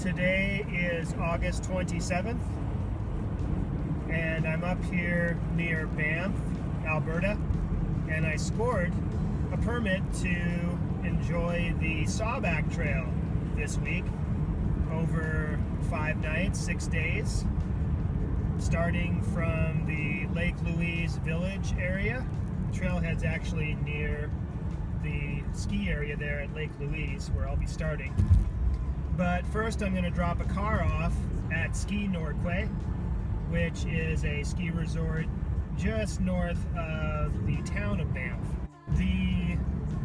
Today is August 27th, and I'm up here near Banff, Alberta, and I scored a permit to enjoy the Sawback Trail this week over 5 nights, 6 days, starting from the Lake Louise village area. The trailhead's actually near the ski area there at Lake Louise, where I'll be starting. But first I'm going to drop a car off at Ski Nordquay, which is a ski resort just north of the town of Banff. The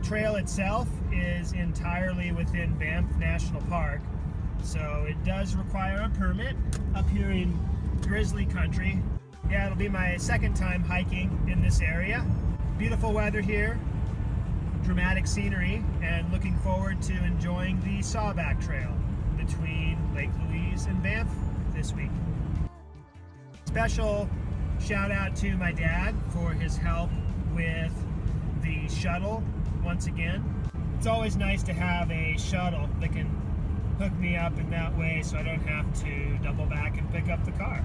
trail itself is entirely within Banff National Park, so it does require a permit up here in Grizzly Country. Yeah, it'll be my second time hiking in this area. Beautiful weather here, dramatic scenery, and looking forward to enjoying the Sawback Trail between Lake Louise and Banff this week. Special shout out to my dad for his help with the shuttle once again. It's always nice to have a shuttle that can hook me up in that way so I don't have to double back and pick up the car.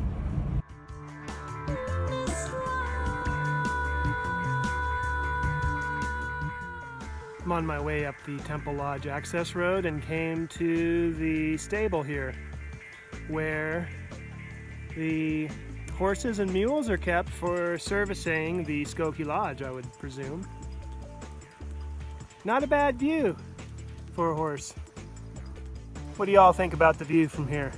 I'm on my way up the Temple Lodge access road and came to the stable here where the horses and mules are kept for servicing the Skokie Lodge, I would presume. Not a bad view for a horse. What do y'all think about the view from here?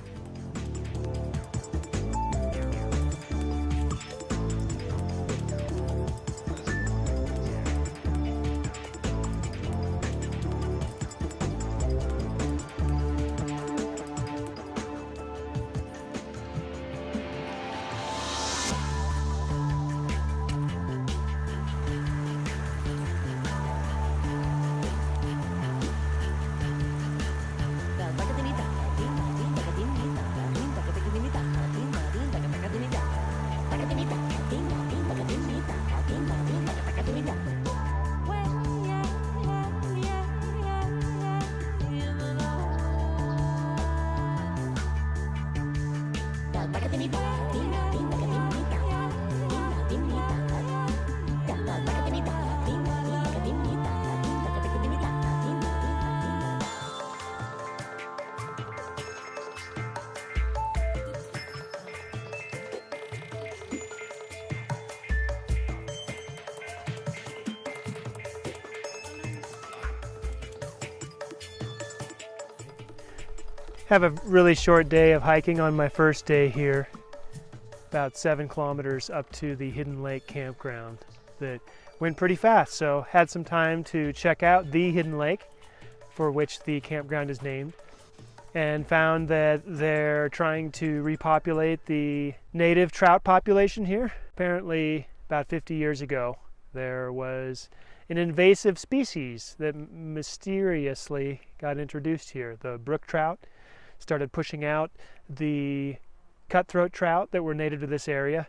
Have a really short day of hiking on my first day here, about 7 kilometers up to the Hidden Lake campground. That went pretty fast, so had some time to check out the Hidden Lake, for which the campground is named, and found that they're trying to repopulate the native trout population here. Apparently about 50 years ago there was an invasive species that mysteriously got introduced here, the brook trout. Started pushing out the cutthroat trout that were native to this area.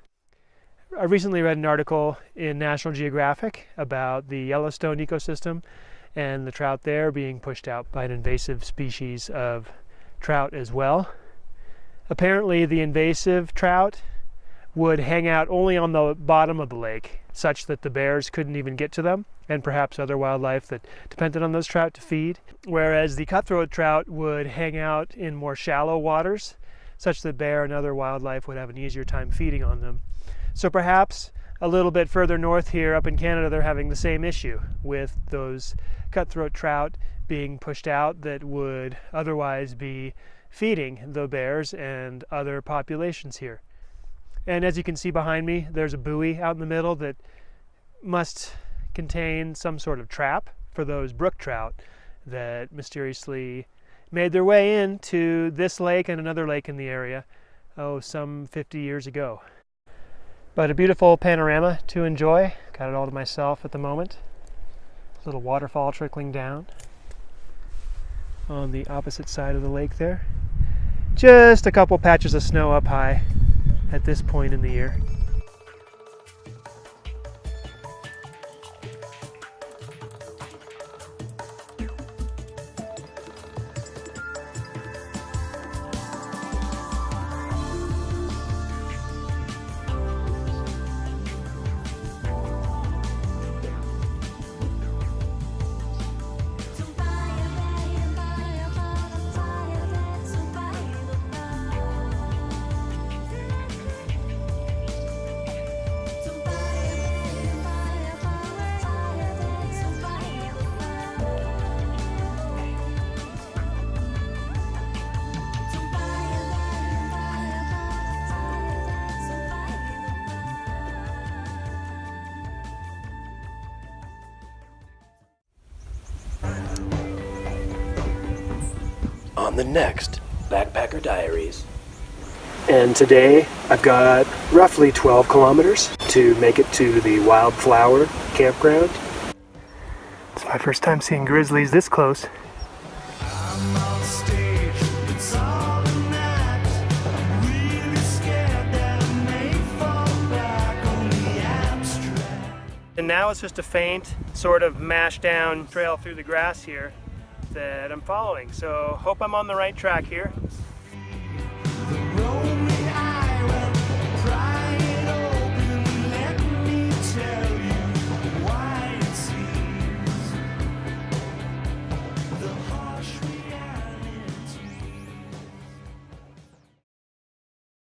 I recently read an article in National Geographic about the Yellowstone ecosystem and the trout there being pushed out by an invasive species of trout as well. Apparently the invasive trout would hang out only on the bottom of the lake, such that the bears couldn't even get to them, and perhaps other wildlife that depended on those trout to feed. Whereas the cutthroat trout would hang out in more shallow waters, such that bear and other wildlife would have an easier time feeding on them. So perhaps a little bit further north here up in Canada they're having the same issue with those cutthroat trout being pushed out that would otherwise be feeding the bears and other populations here. And as you can see behind me, there's a buoy out in the middle that must contain some sort of trap for those brook trout that mysteriously made their way into this lake and another lake in the area, some 50 years ago. But a beautiful panorama to enjoy. Got it all to myself at the moment. A little waterfall trickling down on the opposite side of the lake there. Just a couple patches of snow up high at this point in the year. on the next Backpacker Diaries. And today I've got roughly 12 kilometers to make it to the Wildflower campground. It's my first time seeing grizzlies this close. And now it's just a faint, sort of mashed down trail through the grass here that I'm following. So hope I'm on the right track here.